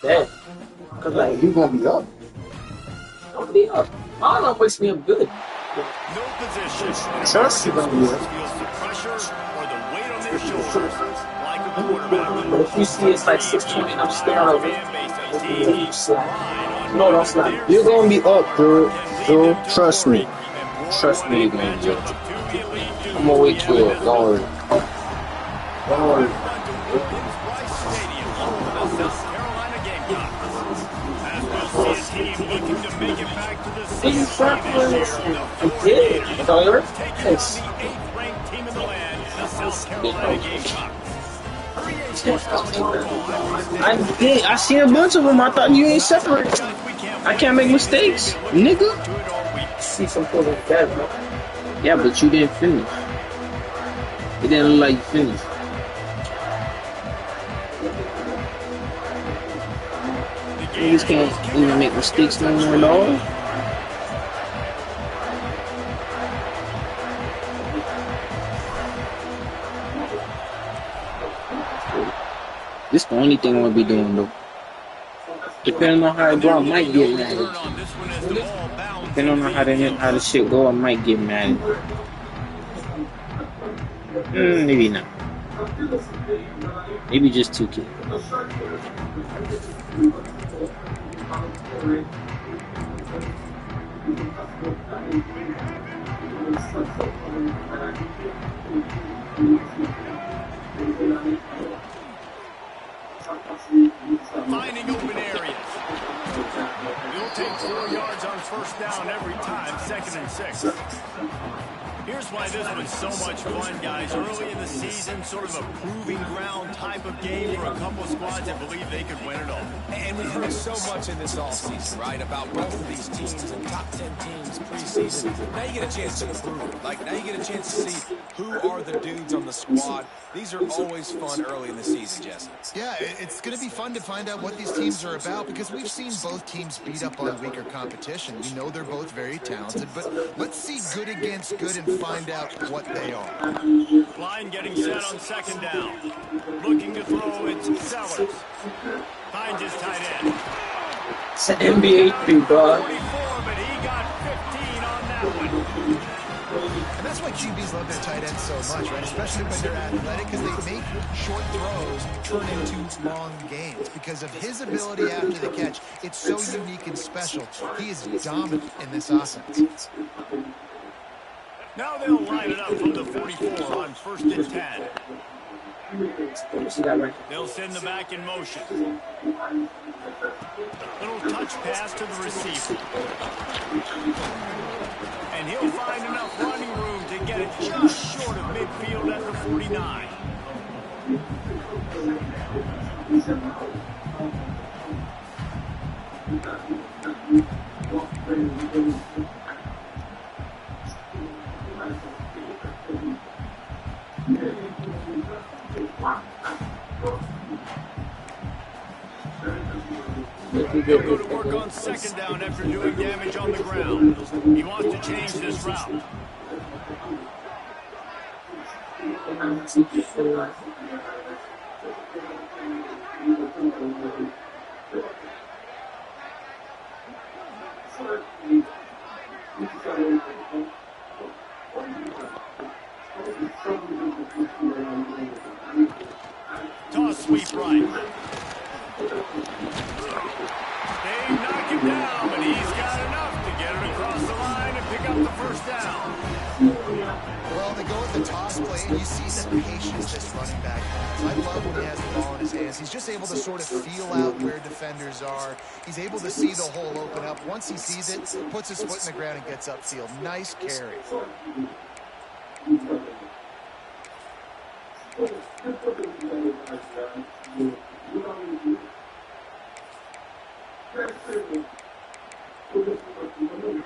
That. Cause like You gonna be up. I'm gonna be up. All of them wakes me up good. No position. Trust you gonna be up. Feels the pressure or the weight on their shoulders, like a quarterback. But if you see it's like 620 and I'm staring over it, you slide. No, don't slide. You're gonna be up, bro. Bro, trust me. Trust me, you're gonna be up. I'm gonna wake you up. Don't worry. Don't worry. Did you start doing this? I did. Tyler? Yes. I did. I seen a bunch of them. I thought you ain't separate. I can't make mistakes, nigga. See some people like that, bro. Yeah, but you didn't finish. It didn't look like you finished. Niggas can't even make mistakes no more at all. This the only thing I'm gonna be doing though. Depending on how it go, I might get mad at you. Depending on how the shit go, I might get mad at you. Maybe not. Maybe just 2K. Finding open areas. You'll take 4 yards on first down every time, 2nd and 6. Here's why this was so much fun, guys. Early in the season, sort of a proving ground type of game for a couple squads that believe they could win it all. And we've heard so much in this offseason, right, about both of these teams and top 10 teams preseason. Now you get a chance to improve it. Like, now you get a chance to see who are the dudes on the squad. These are always fun early in the season, Jesse. Yeah, it's going to be fun to find out what these teams are about because we've seen both teams beat up on weaker competition. We know they're both very talented, but let's see good against good and find out what they are. Line getting set on 2nd down. Looking to throw, it's Sellers. Finds his tight end. It's an NBA thing, bro. 44, but he got 15 on that one. And that's why QBs love their tight ends so much, right? Especially when they're athletic, because they make short throws turn into long gains. Because of his ability after the catch, it's so unique and special. He is dominant in this offense. Now they'll line it up from the 44 on 1st and 10. They'll send the back in motion. Little touch pass to the receiver. And he'll find enough running room to get it just short of midfield at the 49. He'll go to work on 2nd down after doing damage on the ground. He wants to change this route. Toss sweep right. They knock him down, but he's got enough to get it across the line and pick up the 1st down. Well, they go with the toss play, and you see the patience this running back has. I love when he has the ball in his hands. He's just able to sort of feel out where defenders are. He's able to see the hole open up. Once he sees it, puts his foot in the ground and gets upfield. Nice carry.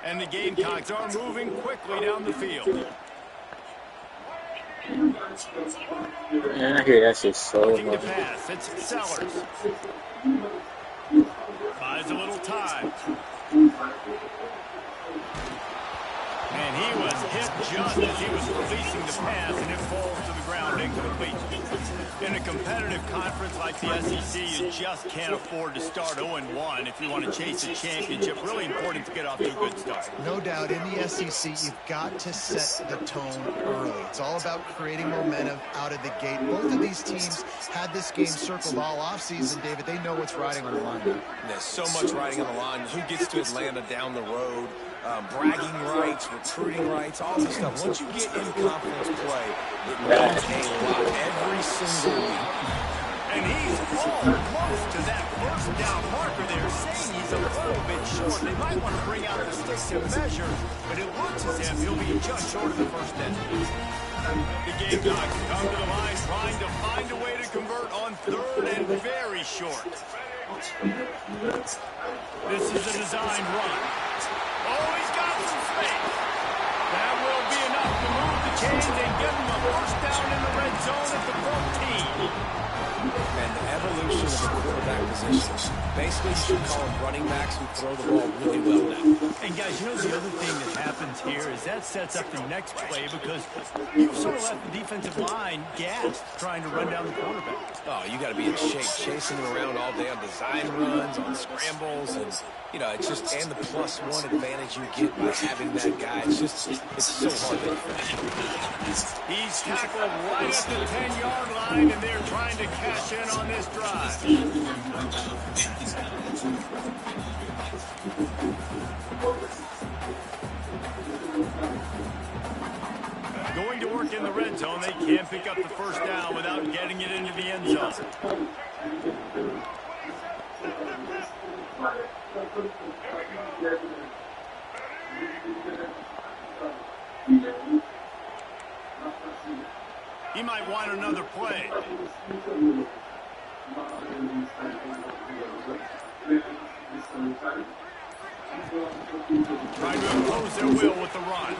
And the Gamecocks are moving quickly down the field. Man, I hear that shit so Looking to much. pass, it's Sellers. Buys a little time. And And he was hit just as he was releasing the pass, and it falls to the ground incomplete. In a competitive conference like the SEC, you just can't afford to start 0-1 if you want to chase a championship. Really important to get off to a good start. No doubt, in the SEC, you've got to set the tone early. It's all about creating momentum out of the gate. Both of these teams had this game circled all offseason, David. They know what's riding on the line now. There's so much riding on the line. Who gets to Atlanta down the road? Bragging rights, recruiting rights, all this stuff. Once you get in conference play, it means a lot every single week. And he's almost to that first down marker there, saying he's a little bit short. They might want to bring out the sticks and measure, but it looks as if he'll be just short of the first down. The Gamecocks come to the line trying to find a way to convert on third and very short. This is a designed run. Oh, he's got some space. That will be enough to move the chains and give him a first down in the red zone at the 14. And the evolution of the quarterback position. Basically, you should call them running backs who throw the ball really well now. And guys, you know the other thing that happens here is that sets up the next play because you sort of left the defensive line gassed trying to run down the quarterback. Oh, you got to be in shape, chasing him around all day on design runs, on scrambles, and you know, it's just and the +1 advantage you get by having that guy. It's so hard to defend. He's tackled right at the 10-yard line, and they're trying to cash in on this drive. Going to work in the red zone, they can't pick up the first down without getting it into the end zone. He might want another play. Trying to impose their will with the run.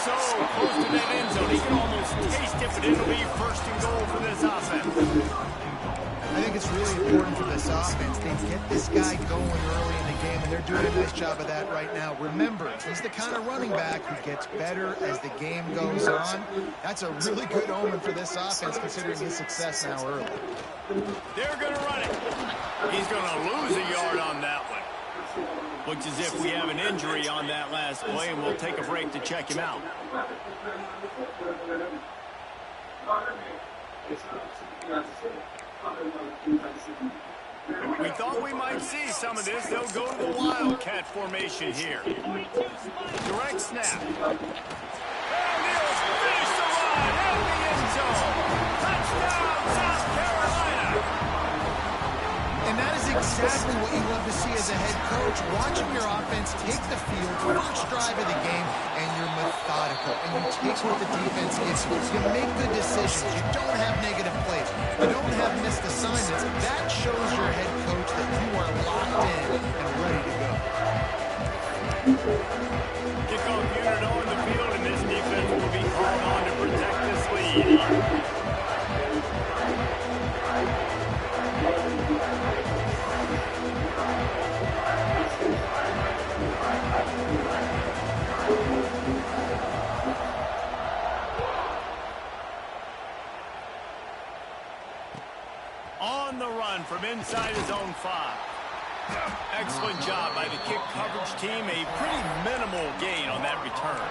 So close to that end zone, he can almost taste it, but it'll be first and goal for this offense. I think it's really important for this offense. They get this guy going early in the game, and they're doing a nice job of that right now. Remember, he's the kind of running back who gets better as the game goes on. That's a really good omen for this offense, considering his success now early. They're going to run it. He's going to lose a yard on that one. Looks as if we have an injury on that last play, and we'll take a break to check him out. We thought we might see some of this. They'll go to the Wildcat formation here. Direct snap. And he'll finish the run in the end zone. Touchdown, South Carolina. And that is exactly what you love to see as a head coach. Watching your offense take the field, first drive of the game, and you're methodical. And you take what the defense gives you. You make good decisions. You don't have negative plays. You don't have missed assignments. That shows your head coach that you are locked in and ready to go. Kickoff unit on the field, and this defense will be called on to protect this lead. On the run from inside his own 5. Excellent job by the kick coverage team. A pretty minimal gain on that return.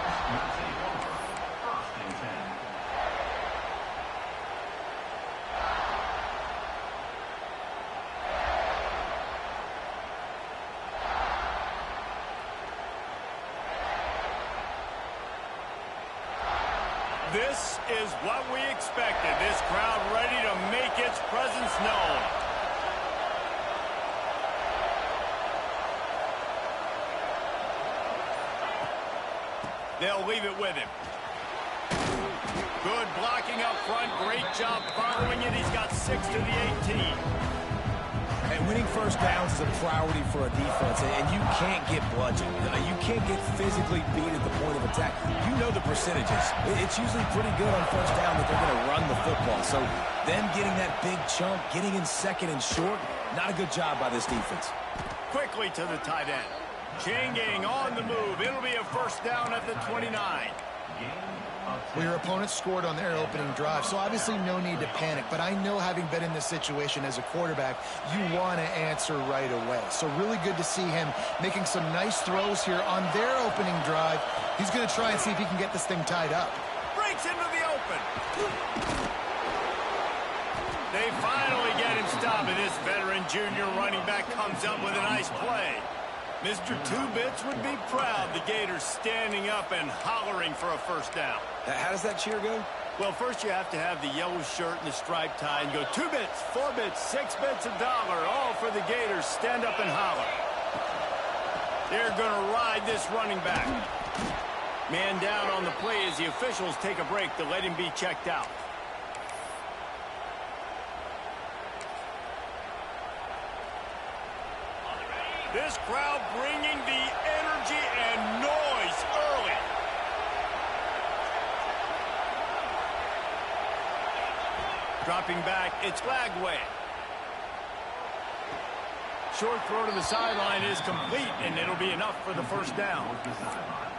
This is what we expected. This crowd ready to make its presence known. They'll leave it with him. Good blocking up front. Great job following it. He's got 6 to the 18. And winning first downs is a priority for a defense, and you can't get bludgeoned. You can't get physically beat at the point of attack. You know the percentages. It's usually pretty good on first down that they're going to run the football. So them getting that big chunk, getting in second and short, not a good job by this defense. Quickly to the tight end. Changing on the move. It'll be a first down at the 29. Well, your opponent scored on their opening drive, so obviously no need to panic. But I know, having been in this situation as a quarterback, you want to answer right away. So really good to see him making some nice throws here on their opening drive. He's going to try and see if he can get this thing tied up. Breaks into the open. They finally get him stopped, and this veteran junior running back comes up with a nice play. Mr. Two-Bits would be proud. The Gators standing up and hollering for a first down. How does that cheer go? Well, first you have to have the yellow shirt and the striped tie and go 2 bits, 4 bits, 6 bits, $1, all for the Gators. Stand up and holler. They're going to ride this running back. Man down on the play as the officials take a break to let him be checked out. This crowd bringing the energy and noise early. Dropping back, it's Lagway. Short throw to the sideline is complete, and it'll be enough for the first down.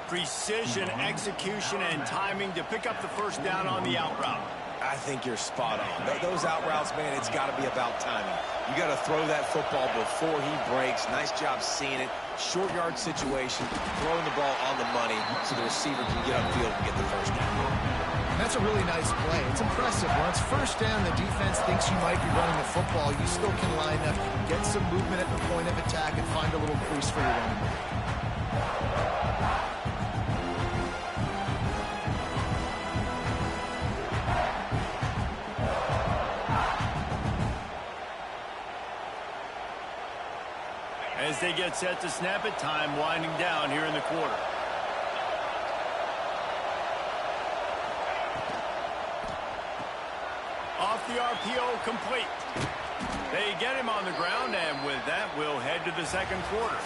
Precision, execution, and timing to pick up the first down on the out route. I think you're spot on. Those out routes, man, it's got to be about timing. You got to throw that football before he breaks. Nice job seeing it. Short yard situation, throwing the ball on the money so the receiver can get upfield and get the first down. And that's a really nice play. It's impressive. When it's first down, the defense thinks you might be running the football. You still can line up, get some movement at the point of attack, and find a little crease for your running back. As they get set to snap it, time winding down here in the quarter. Off the RPO, complete. They get him on the ground, and with that, we'll head to the second quarter.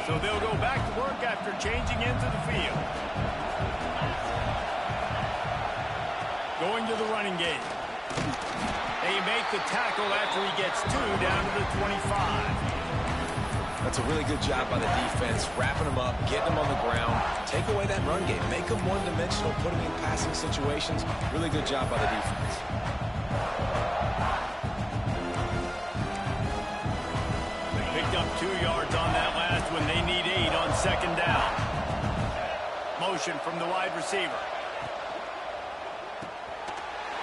So they'll go back to work after changing into the field. Going to the running game. They make the tackle after he gets 2 down to the 25. That's a really good job by the defense, wrapping them up, getting them on the ground. Take away that run game. Make them one-dimensional, put them in passing situations. Really good job by the defense. They picked up 2 yards on that last one. They need 8 on second down. Motion from the wide receiver.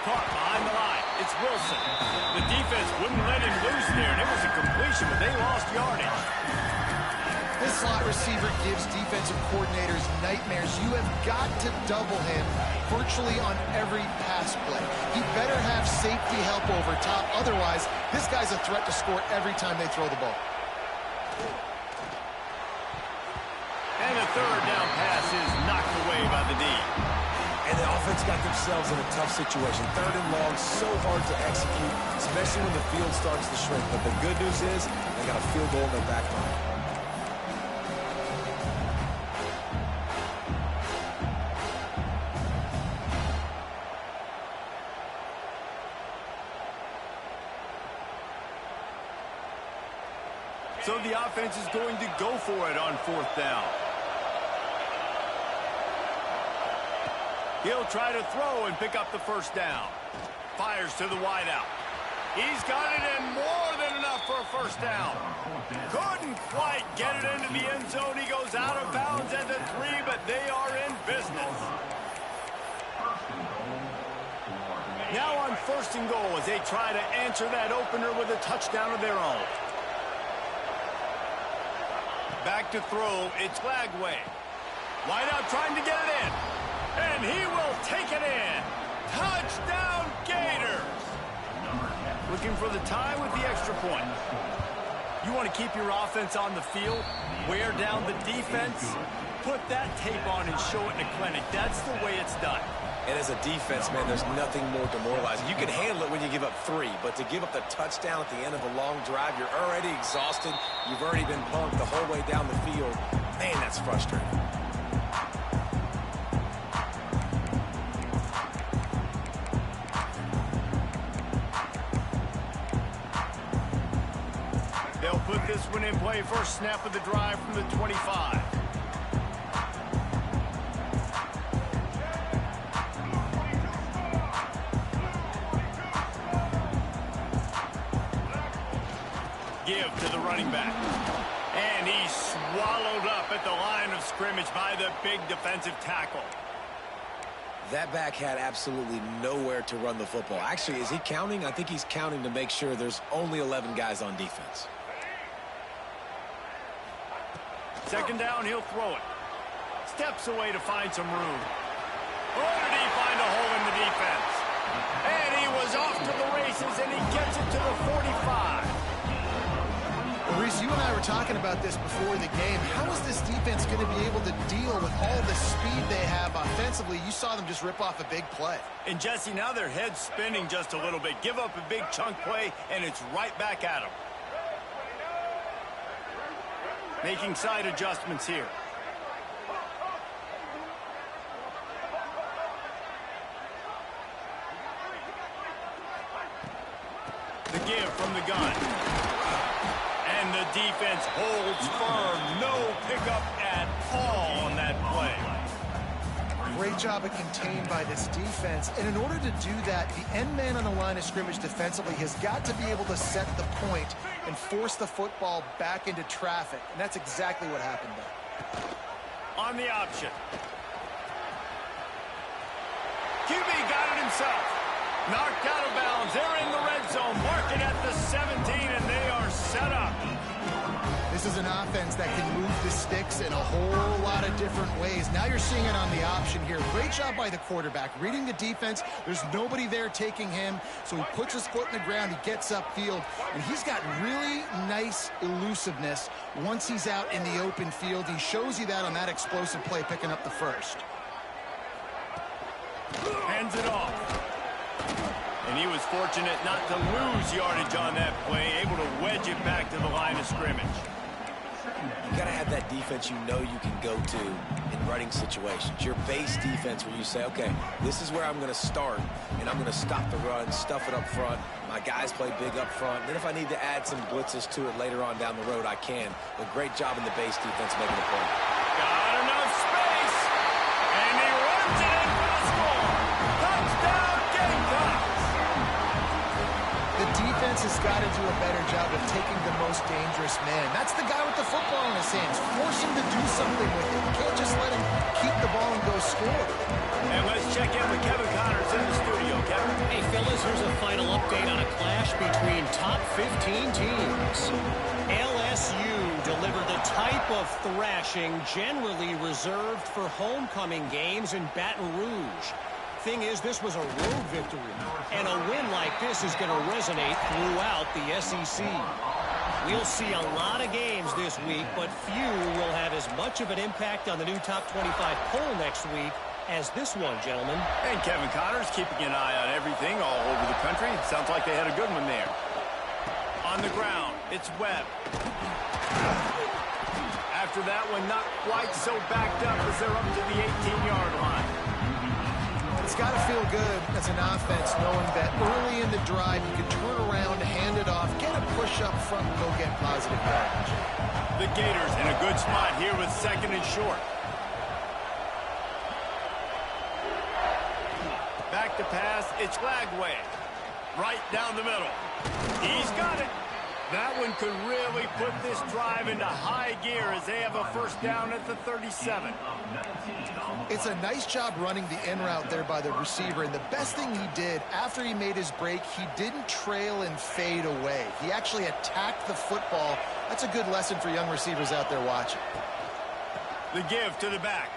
Caught behind the line. It's Wilson. The defense wouldn't let him loose there, and it was a completion, but they lost yardage. This slot receiver gives defensive coordinators nightmares. You have got to double him virtually on every pass play. He better have safety help over top. Otherwise, this guy's a threat to score every time they throw the ball. And the third down pass is knocked away by the D. And the offense got themselves in a tough situation. 3rd and long, so hard to execute, especially when the field starts to shrink. But the good news is they got a field goal in their back line. So the offense is going to go for it on 4th down. He'll try to throw and pick up the first down. Fires to the wideout. He's got it in, more than enough for a first down. Couldn't quite get it into the end zone. He goes out of bounds at the 3, but they are in business. Now on 1st and goal as they try to answer that opener with a touchdown of their own. Back to throw, it's Lagway. Wideout trying to get it in. And he will take it in. Touchdown, Gators. Looking for the tie with the extra point. You want to keep your offense on the field, wear down the defense, put that tape on and show it in a clinic. That's the way it's done. And as a defense, man, there's nothing more demoralizing. You can handle it when you give up 3, but to give up the touchdown at the end of a long drive, you're already exhausted. You've already been punked the whole way down the field. Man, that's frustrating. one in play, first snap of the drive from the 25. Give to the running back. And he's swallowed up at the line of scrimmage by the big defensive tackle. That back had absolutely nowhere to run the football. Actually, is he counting? I think he's counting to make sure there's only 11 guys on defense. Second down, he'll throw it. Steps away to find some room. Oh, did he find a hole in the defense? And he was off to the races, and he gets it to the 45. Reese, you and I were talking about this before the game. How is this defense going to be able to deal with all the speed they have offensively? You saw them just rip off a big play. And Jesse, now their head's spinning just a little bit. Give up a big chunk play, and it's right back at them. Making side adjustments here. The give from the gun. And the defense holds firm. No pickup at all on that play. Great job of contained by this defense. And in order to do that, the end man on the line of scrimmage defensively has got to be able to set the point and force the football back into traffic. And that's exactly what happened there. On the option. QB got it himself. Knocked out of bounds. They're in the red zone. Marking at the 17, and they are set up. This is an offense that can move the sticks in a whole lot of different ways. Now you're seeing it on the option here. Great job by the quarterback. Reading the defense, there's nobody there taking him, so he puts his foot in the ground, he gets upfield, and he's got really nice elusiveness once he's out in the open field. He shows you that on that explosive play, picking up the first. Hands it off. And he was fortunate not to lose yardage on that play, able to wedge it back to the line of scrimmage. You got to have that defense you know you can go to in running situations. Your base defense where you say, okay, this is where I'm going to start, and I'm going to stop the run, stuff it up front. My guys play big up front. Then if I need to add some blitzes to it later on down the road, I can. But great job in the base defense making the play. Got enough space, and he runs it in for the score. Touchdown, Gamecocks! The defense has got to do a better job of taking the most dangerous man. That's the guy with the football in his hands. Force him to do something with it. You can't just let him keep the ball and go score. And let's check in with Kevin Connors in the studio. Kevin? Hey, fellas, here's a final update on a clash between top 15 teams. LSU delivered the type of thrashing generally reserved for homecoming games in Baton Rouge. Thing is, this was a road victory, and a win like this is going to resonate throughout the SEC. We'll see a lot of games this week, but few will have as much of an impact on the new top 25 poll next week as this one, gentlemen. And Kevin Connors keeping an eye on everything all over the country. Sounds like they had a good one there. On the ground, it's Webb. After that one, not quite so backed up as they're up to the 18-yard line. It's got to feel good as an offense knowing that early in the drive you can turn around, hand it off, get a push up front, and go get positive yardage. The Gators in a good spot here with second and short. Back to pass, it's Lagway. Right down the middle. He's got it. That one could really put this drive into high gear as they have a first down at the 37. It's a nice job running the in route there by the receiver, and the best thing he did after he made his break, he didn't trail and fade away. He actually attacked the football. That's a good lesson for young receivers out there watching. The give to the back.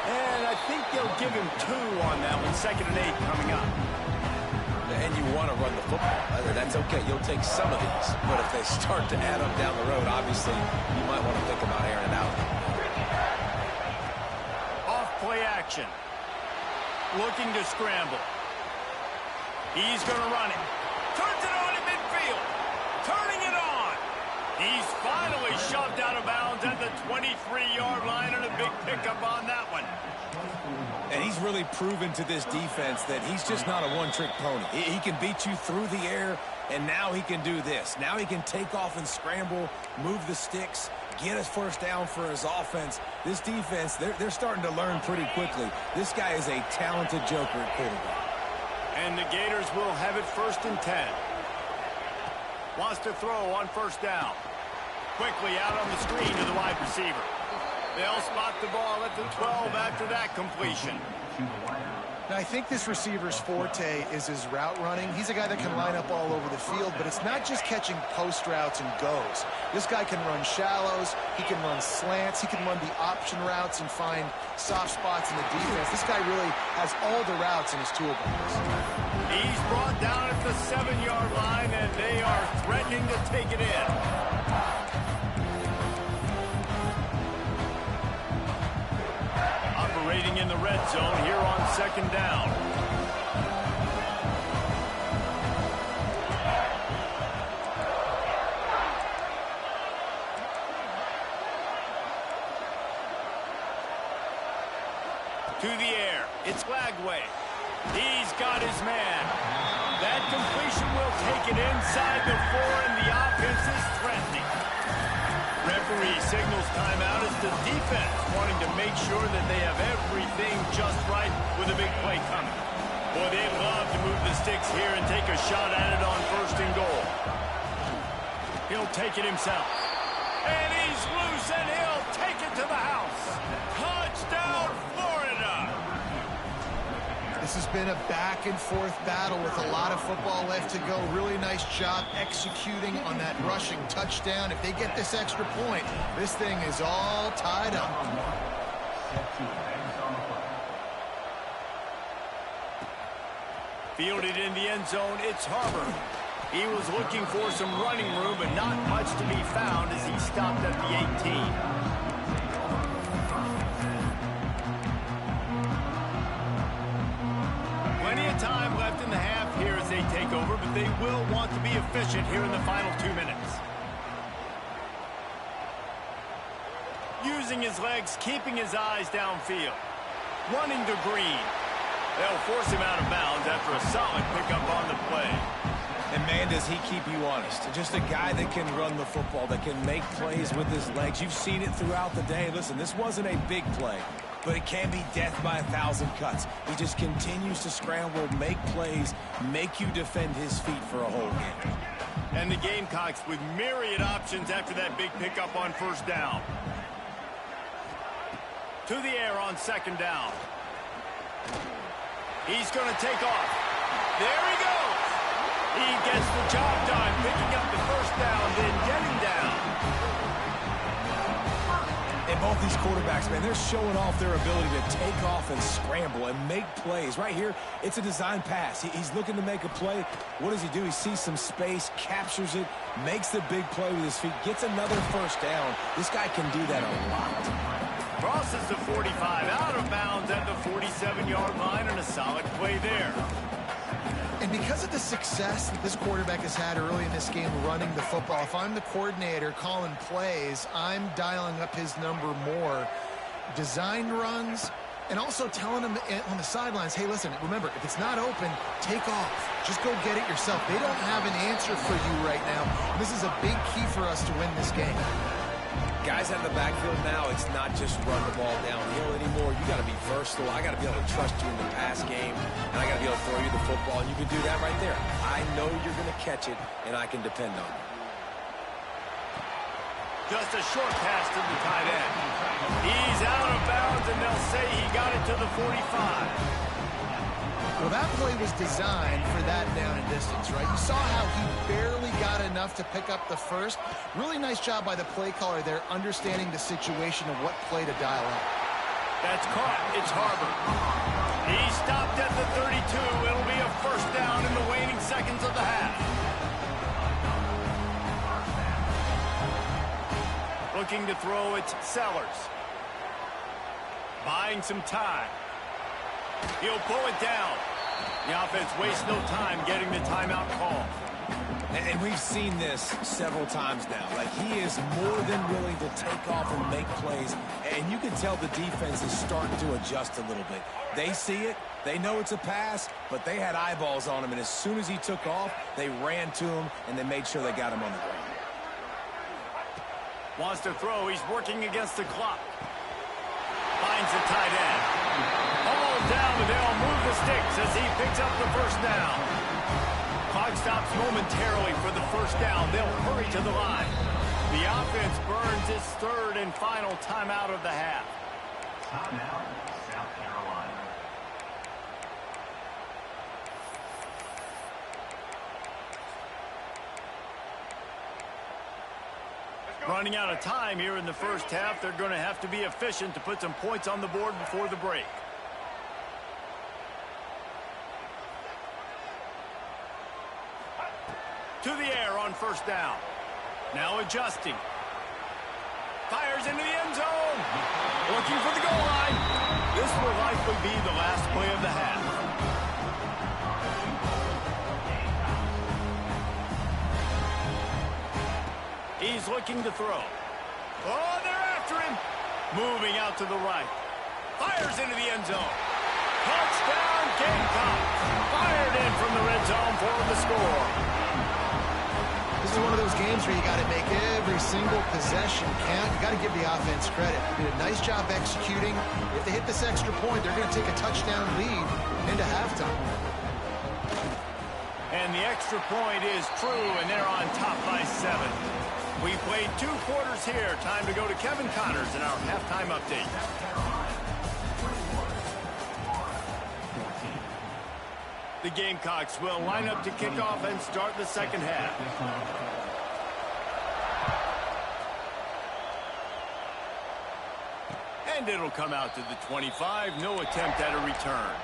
And I think they'll give him 2 on that one. 2nd and 8 coming up. And you want to run the football. That's okay. You'll take some of these. But if they start to add up down the road, obviously, you might want to think about airing it out. Off play action. Looking to scramble. He's going to run it. Turns it on in midfield. Turning it on. He's finally shoved out of bounds at the 23-yard line, and a big pickup on that one. And he's really proven to this defense that he's just not a one-trick pony. He can beat you through the air, and now he can do this. Now he can take off and scramble, move the sticks, get us first down for his offense. This defense, they're starting to learn pretty quickly. This guy is a talented joker at quarterback. And the Gators will have it 1st and 10. Wants to throw on 1st down. Quickly out on the screen to the wide receiver. They'll spot the ball at the 12 after that completion. Now, I think this receiver's forte is his route running. He's a guy that can line up all over the field, but it's not just catching post routes and goes. This guy can run shallows, he can run slants, he can run the option routes and find soft spots in the defense. This guy really has all the routes in his toolbox. He's brought down at the 7-yard line, and they are threatening to take it in. Operating in the red zone here on 2nd down. To the air. It's Lagway. He's got his man. That completion will take it inside the 4, and the offense is threatening. Referee signals timeout as the defense wanting to make sure that they have everything just right with a big play coming. Boy, they'd love to move the sticks here and take a shot at it on 1st and goal. He'll take it himself. And he's loose, and he'll take it to the house. Touchdown, Florida! This has been a back-and-forth battle with a lot of football left to go. Really nice job executing on that rushing touchdown. If they get this extra point, this thing is all tied up. Fielded in the end zone, it's Harbor. He was looking for some running room, but not much to be found as he stopped at the 18. Plenty of time left in the half here as they take over, but they will want to be efficient here in the final 2 minutes. Using his legs, keeping his eyes downfield. Running to Green. They'll force him out of bounds after a solid pickup on the play. And man, does he keep you honest. Just a guy that can run the football, that can make plays with his legs. You've seen it throughout the day. Listen, this wasn't a big play, but it can be death by 1,000 cuts. He just continues to scramble, make plays, make you defend his feet for a whole game. And the Gamecocks with myriad options after that big pickup on 1st down. To the air on 2nd down. He's going to take off. There he goes. He gets the job done, picking up the 1st down, then getting down. And both these quarterbacks, man, they're showing off their ability to take off and scramble and make plays. Right here, it's a design pass. He's looking to make a play. What does he do? He sees some space, captures it, makes the big play with his feet, gets another 1st down. This guy can do that a lot. Crosses the 45, out of bounds at the 47-yard line, and a solid play there. And because of the success that this quarterback has had early in this game running the football, if I'm the coordinator calling plays, I'm dialing up his number more. Design runs, and also telling him on the sidelines, hey, listen, remember, if it's not open, take off. Just go get it yourself. They don't have an answer for you right now. This is a big key for us to win this game. Guys out of the backfield now, it's not just run the ball downhill anymore. You got to be versatile. I got to be able to trust you in the pass game, and I got to be able to throw you the football, and you can do that right there. I know you're going to catch it, and I can depend on it. Just a short pass to the tight end. He's out of bounds, and they'll say he got it to the 45. Well, that play was designed for that down and distance, right? You saw how he barely got enough to pick up the 1st. Really nice job by the play caller there, understanding the situation of what play to dial up. That's caught. It's Harbor. He stopped at the 32. It'll be a 1st down in the waning seconds of the half. Looking to throw, it's Sellers. Buying some time. He'll pull it down. The offense wastes no time getting the timeout call. And we've seen this several times now. Like, he is more than willing to take off and make plays. And you can tell the defense is starting to adjust a little bit. They see it. They know it's a pass, but they had eyeballs on him. And as soon as he took off, they ran to him, and they made sure they got him on the ground. Wants to throw. He's working against the clock. Finds the tight end. Almost down, but they'll move the sticks as he picks up the first down. Clock stops momentarily for the first down. They'll hurry to the line. The offense burns its third and final timeout of the half. Timeout, South Carolina. Running out of time here in the first half. They're going to have to be efficient to put some points on the board before the break. To the air on first down. Now adjusting. Fires into the end zone. Looking for the goal line. This will likely be the last play of the half. He's looking to throw. Oh, they're after him. Moving out to the right. Fires into the end zone. Touchdown, Gamecocks. Fired in from the red zone for the score. This is one of those games where you got to make every single possession count. You got to give the offense credit. They did a nice job executing. If they hit this extra point, they're going to take a touchdown lead into halftime. And the extra point is true, and they're on top by 7. We played 2 quarters here. Time to go to Kevin Connors in our halftime update. The Gamecocks will line up to kick off and start the second half. And it'll come out to the 25. No attempt at a return.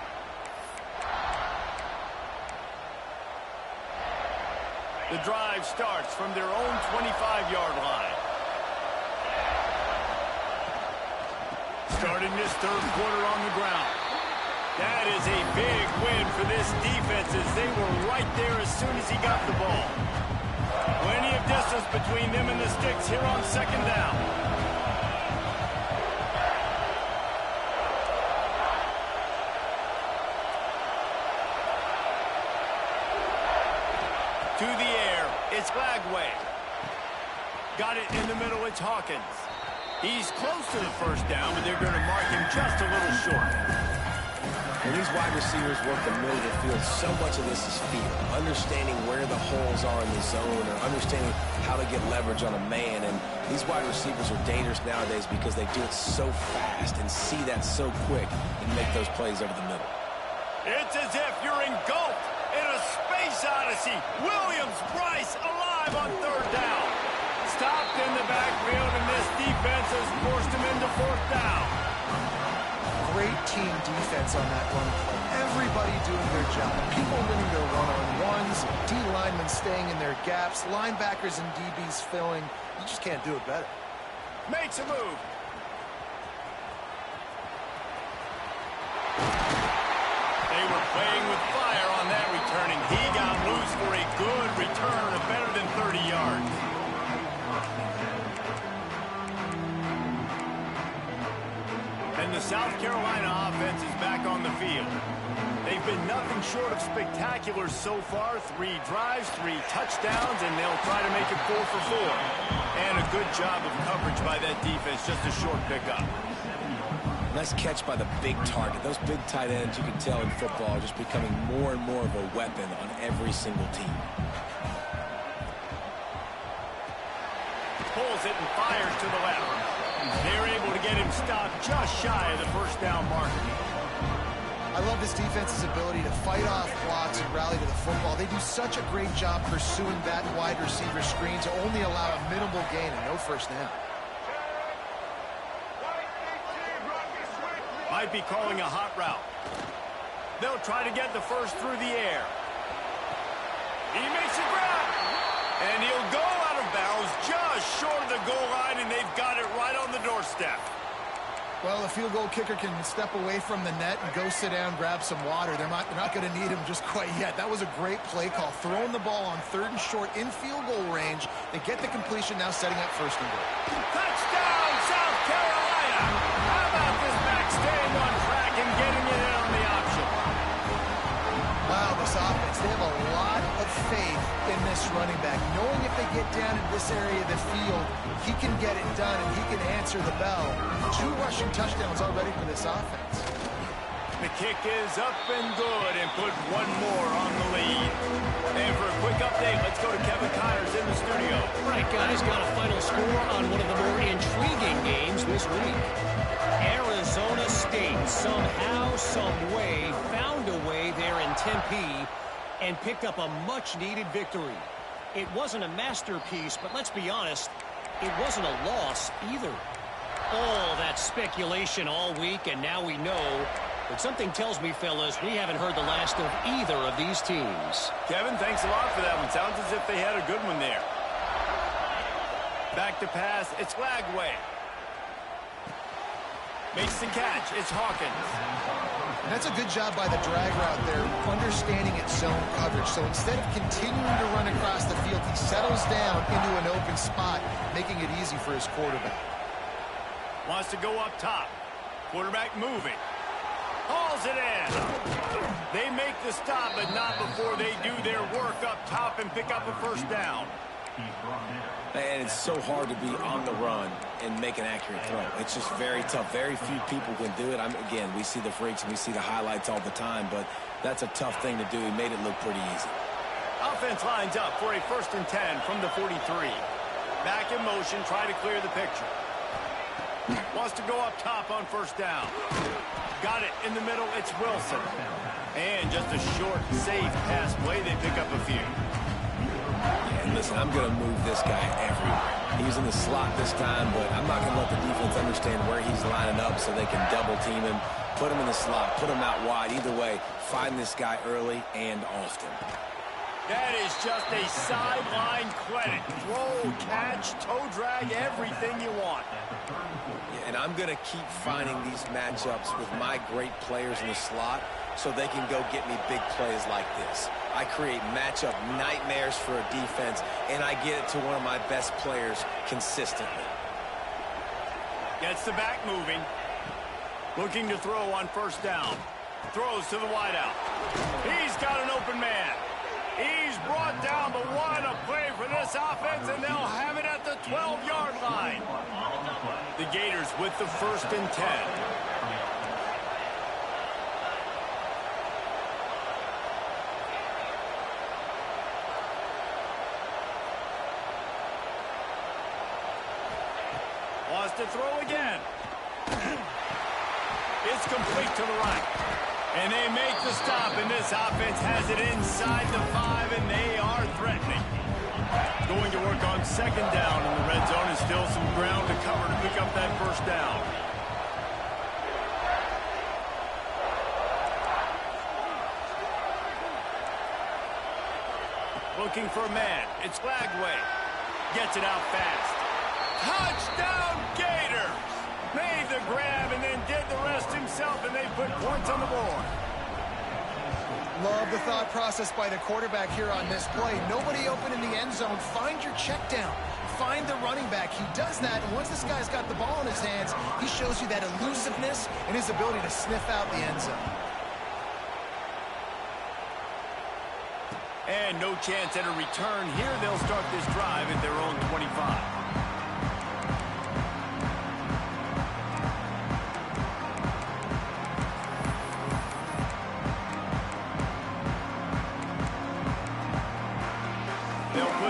The drive starts from their own 25-yard line. Starting this third quarter on the ground. That is a big win for this defense as they were right there as soon as he got the ball. Plenty of distance between them and the sticks here on second down. To the air, it's Glagway. Got it in the middle, it's Hawkins. He's close to the first down, but they're going to mark him just a little short. When these wide receivers work the middle of the field, so much of this is feel. Understanding where the holes are in the zone or understanding how to get leverage on a man. And these wide receivers are dangerous nowadays because they do it so fast and see that so quick and make those plays over the middle. It's as if you're engulfed in a space odyssey. Williams, Bryce, alive on third down. Stopped in the backfield, and this defense has forced him into fourth down. Great team defense on that run play. Everybody doing their job. People winning their one-on-ones, D linemen staying in their gaps, linebackers and DBs filling. You just can't do it better. Makes a move. They were playing with fire on that returning. He got loose for a good return of better than 30 yards. And the South Carolina offense is back on the field. They've been nothing short of spectacular so far. 3 drives, 3 touchdowns, and they'll try to make it 4 for 4. And a good job of coverage by that defense, just a short pickup. Nice catch by the big target. Those big tight ends, you can tell in football, are just becoming more and more of a weapon on every single team. Pulls it and fires to the left. They're able to get him stopped just shy of the first down marker. I love this defense's ability to fight off blocks and rally to the football. They do such a great job pursuing that wide receiver screen to only allow a minimal gain and no first down. Might be calling a hot route. They'll try to get the first through the air. He makes a grab. And he'll go out of bounds just short of the goal line, and they've got it right on the doorstep. Well, the field goal kicker can step away from the net and go sit down, grab some water. They're not going to need him just quite yet. That was a great play call. Throwing the ball on 3rd and short in field goal range. They get the completion, now setting up 1st and goal. Touchdown, South Carolina! How about this back staying on track and getting it in on the option? Wow, this offense, they have a lot of faith in this running back. Knowing if they get down in this area of the field, he can get it done and he can answer the bell. 2 rushing touchdowns already for this offense. The kick is up and good and put one more on the lead. And for a quick update, let's go to Kevin Connors in the studio. All right, guys, got a final score on one of the more intriguing games this week. Arizona State somehow, some way, found a way there in Tempe and picked up a much-needed victory. It wasn't a masterpiece, but let's be honest, it wasn't a loss either. All that speculation all week, and now we know. But something tells me, fellas, we haven't heard the last of either of these teams. Kevin, thanks a lot for that one. Sounds as if they had a good one there. Back to pass. It's Lagway. Makes the catch. It's Hawkins. And that's a good job by the drag route there, understanding its zone coverage. So instead of continuing to run across the field, he settles down into an open spot, making it easy for his quarterback. Wants to go up top. Quarterback moving. Hauls it in. They make the stop, but not before they do their work up top and pick up a 1st down. And it's so hard to be on the run and make an accurate throw. It's just very tough. Very few people can do it. Again, we see the freaks and we see the highlights all the time, but that's a tough thing to do. He made it look pretty easy. Offense lines up for a 1st and 10 from the 43. Back in motion, try to clear the picture. Wants to go up top on 1st down. Got it in the middle. It's Wilson. And just a short, safe pass play. They pick up a few. And listen, I'm going to move this guy everywhere. He's in the slot this time, but I'm not going to let the defense understand where he's lining up so they can double team him, put him in the slot, put him out wide. Either way, find this guy early and often. That is just a sideline clinic. Throw, catch, toe drag, everything you want. And I'm going to keep finding these matchups with my great players in the slot so they can go get me big plays like this. I create matchup nightmares for a defense, and I get it to one of my best players consistently. Gets the back moving. Looking to throw on 1st down. Throws to the wideout. He's got an open man. He's brought down, but what a play for this offense, and they'll have it at the 12-yard line. The Gators with the 1st and 10. Wants to throw again. It's complete to the right. And they make the stop, and this offense has it inside the 5, and they are threatening. Going to work on 2nd down in the red zone, and still some ground to cover to pick up that 1st down. Looking for a man. It's Lagway. Gets it out fast. Touchdown, Gators! Made the grab and then did the rest himself, and they put points on the board. Love the thought process by the quarterback here on this play. Nobody open in the end zone. Find your check down. Find the running back. He does that, and once this guy's got the ball in his hands, he shows you that elusiveness and his ability to sniff out the end zone. And no chance at a return here. They'll start this drive at their own 25.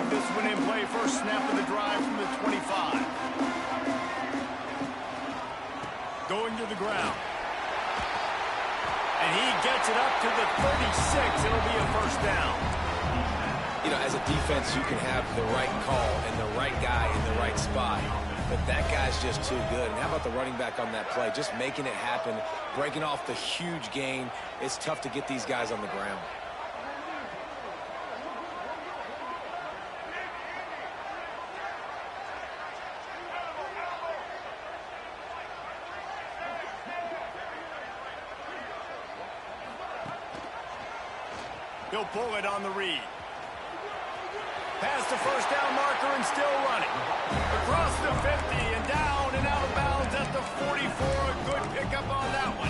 This one in play, first snap of the drive from the 25. Going to the ground. And he gets it up to the 36. It'll be a 1st down. You know, as a defense, you can have the right call and the right guy in the right spot. But that guy's just too good. And how about the running back on that play? Just making it happen, breaking off the huge gain. It's tough to get these guys on the ground. He'll pull it on the read. Past the first down marker and still running. Across the 50 and down and out of bounds at the 44. A good pickup on that one.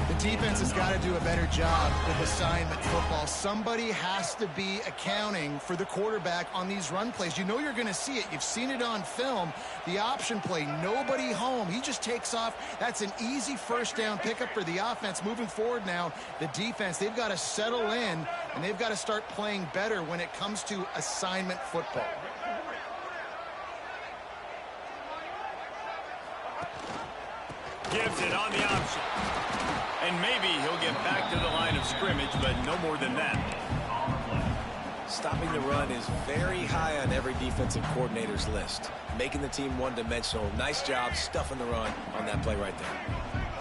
The defense has got to do a better job with assignment football. Somebody has to be accounting for the quarterback on these run plays. You know you're going to see it. You've seen it on film. The option play, nobody home. He just takes off. That's an easy first down pickup for the offense. Moving forward now, the defense, they've got to settle in, and they've got to start playing better when it comes to assignment football. Gives it on the option. And maybe he'll get back to the line of scrimmage, but no more than that. Stopping the run is very high on every defensive coordinator's list. Making the team one-dimensional. Nice job stuffing the run on that play right there.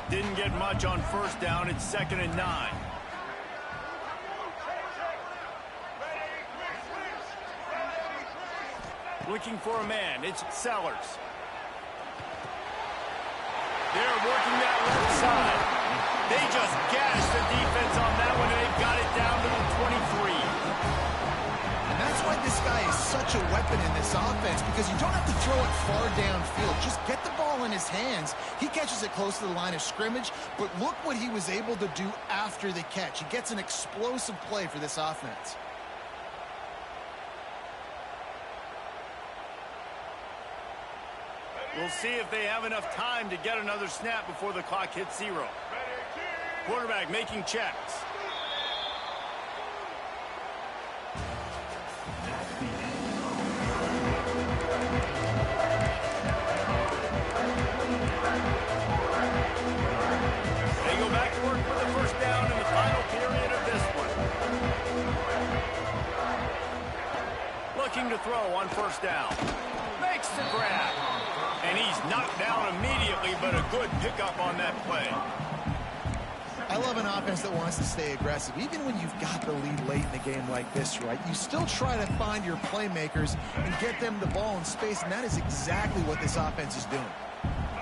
Didn't get much on first down. It's 2nd and 9. Looking for a man. It's Sellers. They're working that left side. They just gashed the defense on that one, and they've got it down to the 23. And that's why this guy is such a weapon in this offense, because you don't have to throw it far downfield. Just get the ball in his hands. He catches it close to the line of scrimmage, but look what he was able to do after the catch. He gets an explosive play for this offense. We'll see if they have enough time to get another snap before the clock hits 0. Quarterback making checks. They go back to work for the first down in the final period of this one. Looking to throw on first down. Makes the grab. And he's knocked down immediately, but a good pickup on that play. I love an offense that wants to stay aggressive. Even when you've got the lead late in a game like this, right, you still try to find your playmakers and get them the ball in space, and that is exactly what this offense is doing.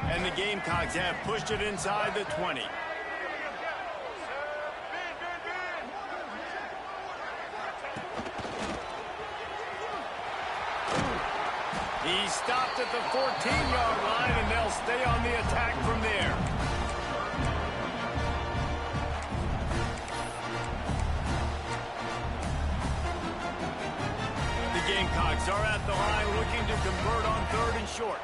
And the Gamecocks have pushed it inside the 20. He stopped at the 14-yard line, and they'll stay on the attack from there. The Gamecocks are at the line looking to convert on 3rd and short.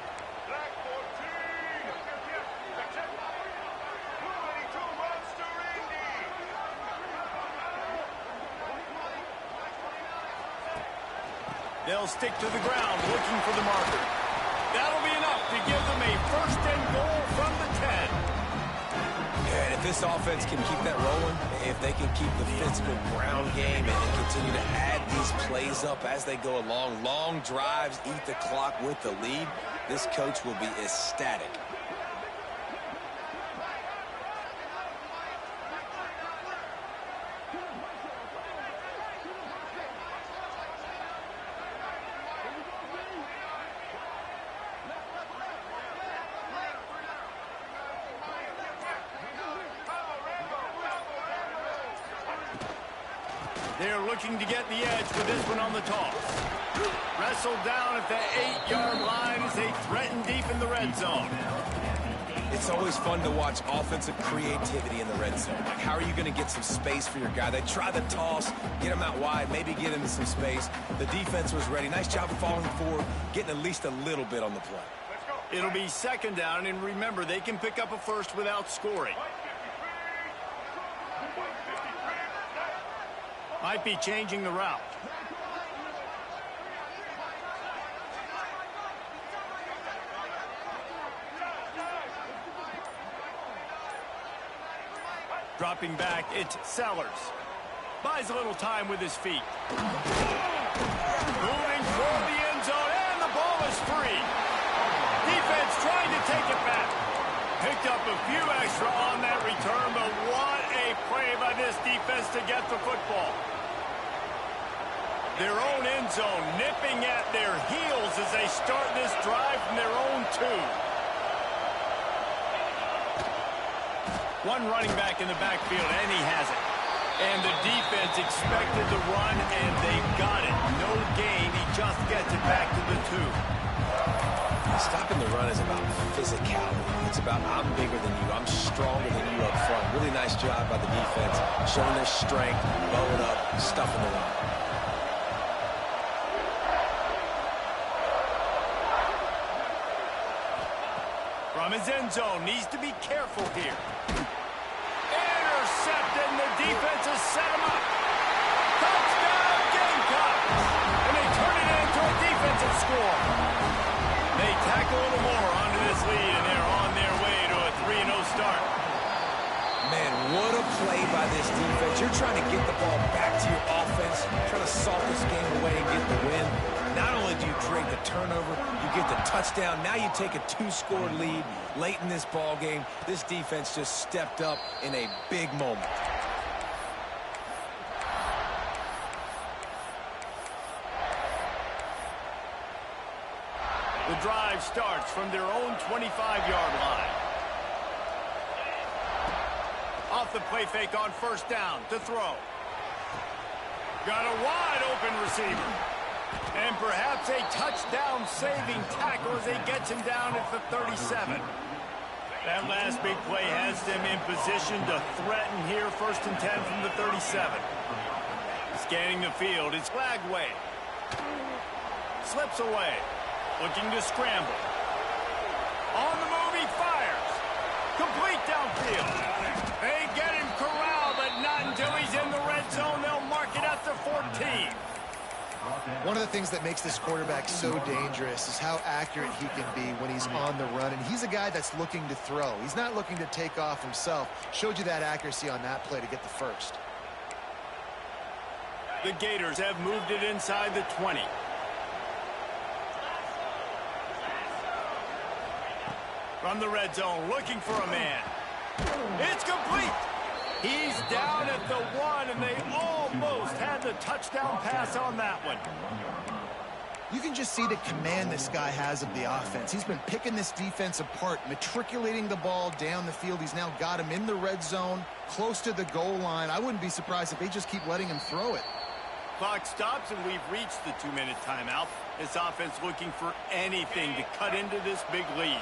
They'll stick to the ground looking for the marker. That'll be enough to give them a 1st and goal from the 10. Yeah, and if this offense can keep that rolling, if they can keep the physical ground game and continue to add these plays up as they go along, long drives, eat the clock with the lead, this coach will be ecstatic. They're looking to get the edge with this one on the toss. Wrestled down at the 8-yard line as they threaten deep in the red zone. It's always fun to watch offensive creativity in the red zone. Like, how are you going to get some space for your guy? They try the toss, get him out wide, maybe get into some space. The defense was ready. Nice job of falling forward, getting at least a little bit on the play. It'll be 2nd down, and remember, they can pick up a first without scoring. Might be changing the route. Dropping back, it's Sellers. Buys a little time with his feet. Moving toward the end zone, and the ball is free. Defense trying to take it back. Picked up a few extra on that return, but what a play by this defense to get the football. Their own end zone nipping at their heels as they start this drive from their own 2. One running back in the backfield, and he has it. And the defense expected the run, and they got it. No gain. He just gets it back to the 2. Stopping the run is about physicality. It's about I'm bigger than you. I'm stronger than you up front. Really nice job by the defense, showing their strength, blowing up, stuffing the run. From his end zone, needs to be careful here. Intercepted, and the defense has set him up. Touchdown, Gamecocks! And they turn it into a defensive score. They tack a little more onto this lead, and they're on their way to a 3-0 start. Man, what a play by this defense. You're trying to get the ball back to your offense, trying to salt this game away and get the win. Not only do you create the turnover, you get the touchdown. Now you take a 2-score lead late in this ball game. This defense just stepped up in a big moment. The drive starts from their own 25-yard line. Off the play fake on first down to throw. Got a wide open receiver. And perhaps a touchdown-saving tackle as he gets him down at the 37. That last big play has them in position to threaten here, 1st and 10 from the 37. Scanning the field, it's Flagway. Slips away. Looking to scramble. On the move, he fires. Complete downfield. They get him corralled, but not until he's in the red zone. They'll mark it at the 14. One of the things that makes this quarterback so dangerous is how accurate he can be when he's on the run. And he's a guy that's looking to throw. He's not looking to take off himself. Showed you that accuracy on that play to get the first. The Gators have moved it inside the 20. From the red zone, looking for a man. It's complete. He's down at the 1, and they almost had the touchdown pass on that one. You can just see the command this guy has of the offense. He's been picking this defense apart, matriculating the ball down the field. He's now got him in the red zone, close to the goal line. I wouldn't be surprised if they just keep letting him throw it. Clock stops, and we've reached the 2-minute timeout. This offense looking for anything to cut into this big lead.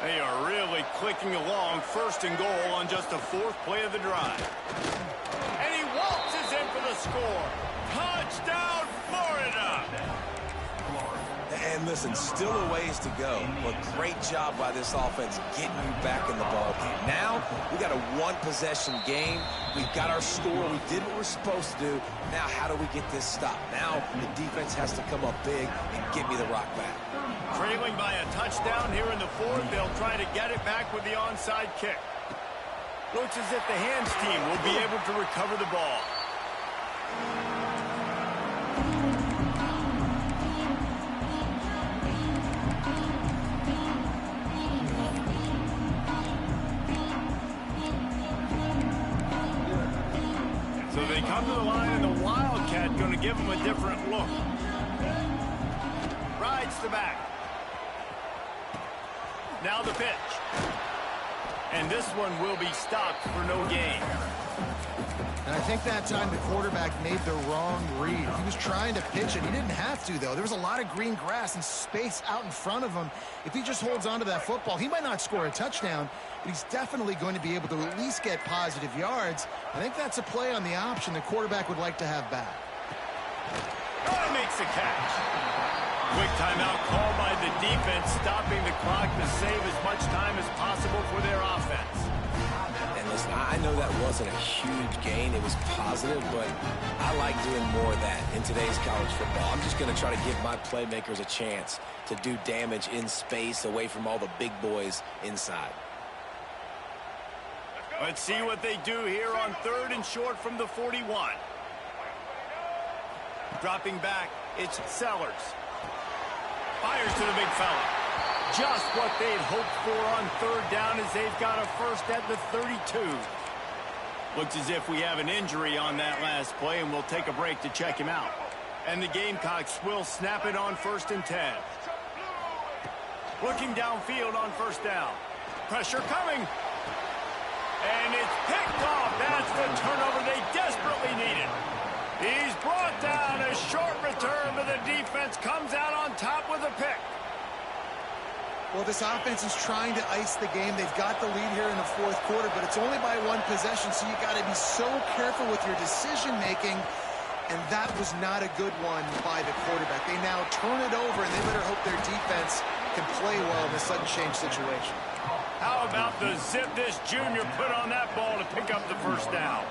They are really clicking along, 1st and goal on just the 4th play of the drive. And he waltzes in for the score. Touchdown, Florida! And listen, still a ways to go, but great job by this offense getting you back in the ball game. Now, we got a 1-possession game. We've got our score. We did what we're supposed to do. Now, how do we get this stopped? Now, the defense has to come up big and get me the rock back. Trailing by a touchdown here in the 4th. They'll try to get it back with the onside kick. Looks as if the hands team will be able to recover the ball. So they come to the line, and the Wildcat going to give them a different look. Rides the back. Now the pitch. And this one will be stopped for no gain. And I think that time the quarterback made the wrong read. He was trying to pitch it. He didn't have to, though. There was a lot of green grass and space out in front of him. If he just holds on to that football, he might not score a touchdown, but he's definitely going to be able to at least get positive yards. I think that's a play on the option the quarterback would like to have back. Oh, he makes the catch. Quick timeout called by the defense, stopping the clock to save as much time as possible for their offense. And listen, I know that wasn't a huge gain. It was positive, but I like doing more of that in today's college football. I'm just going to try to give my playmakers a chance to do damage in space away from all the big boys inside. Let's see what they do here on 3rd and short from the 41. Dropping back, it's Sellers. Fires to the big fella. Just what they'd hoped for on 3rd down as they've got a first at the 32. Looks as if we have an injury on that last play, and we'll take a break to check him out. And the Gamecocks will snap it on 1st and 10. Looking downfield on 1st down. Pressure coming. And it's picked off. That's the turnover they desperately needed. He's brought down. A short return, but the defense comes out on top with a pick. Well, this offense is trying to ice the game. They've got the lead here in the fourth quarter, but it's only by one possession, so you got to be so careful with your decision-making, and that was not a good one by the quarterback. They now turn it over, and they better hope their defense can play well in this sudden change situation. How about the zip this junior put on that ball to pick up the first down?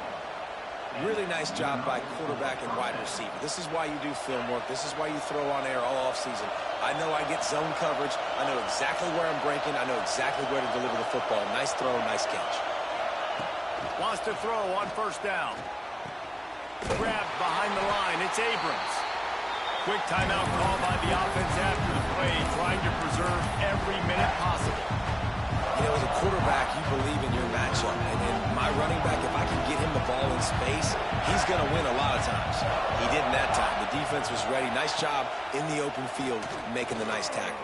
Really nice job by quarterback and wide receiver. This is why you do film work. This is why you throw on air all offseason. I know I get zone coverage. I know exactly where I'm breaking. I know exactly where to deliver the football. Nice throw, nice catch. Wants to throw on first down. Grabbed behind the line. It's Abrams. Quick timeout call by the offense after the play, trying to preserve every minute possible. You know, as a quarterback, you believe in your matchup. And my running back, if I can get him the ball in space, he's going to win a lot of times. He didn't that time. The defense was ready. Nice job in the open field making the nice tackle.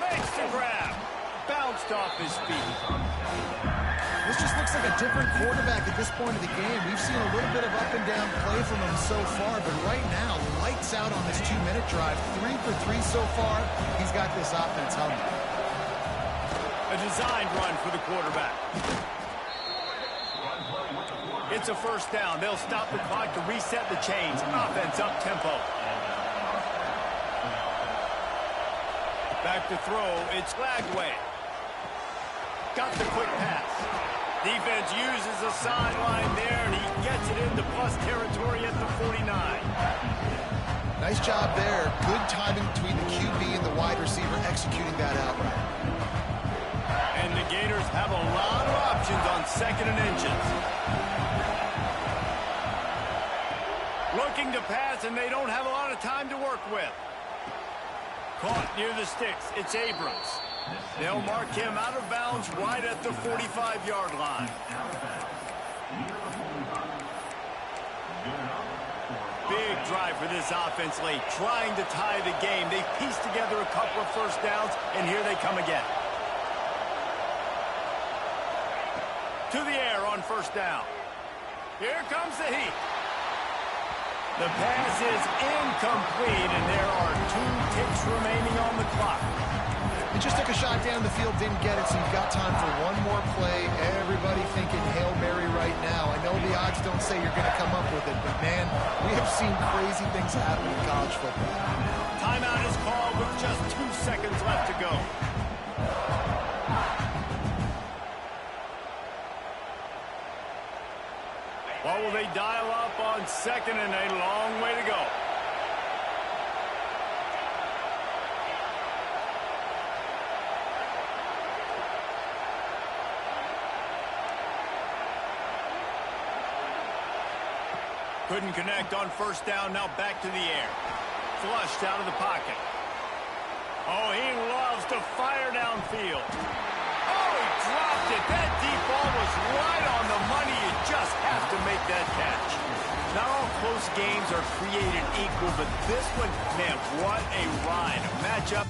Makes the grab. Bounced off his feet. This just looks like a different quarterback at this point of the game. We've seen a little bit of up and down play from him so far, but right now, lights out on this 2-minute drive. 3 for 3 so far. He's got this offense humming. A designed run for the quarterback. It's a first down. They'll stop the clock to reset the chains. Offense up tempo. Back to throw. It's Lagway. Got the quick pass. Defense uses a sideline there, and he gets it into plus territory at the 49. Nice job there. Good timing between the QB and the wide receiver executing that out right. And the Gators have a lot of options on second and inches. Looking to pass, and they don't have a lot of time to work with. Caught near the sticks. It's Abrams. They'll mark him out of bounds right at the 45-yard line. Big drive for this offense late, trying to tie the game. They pieced together a couple of first downs, and here they come again. To the air on first down. Here comes the heat. The pass is incomplete, and there are 2 ticks remaining on the clock. He just took a shot down the field, didn't get it, so you've got time for one more play. Everybody thinking Hail Mary right now. I know the odds don't say you're going to come up with it, but, man, we have seen crazy things happen in college football. Timeout is called with just 2 seconds left to go. What will they dial up on second and a long way to go? Couldn't connect on first down, now back to the air. Flushed out of the pocket. Oh, he loves to fire downfield. Oh, he dropped it. That deep ball was right on the money. You just have to make that catch. Not all close games are created equal, but this one, man, what a ride. A matchup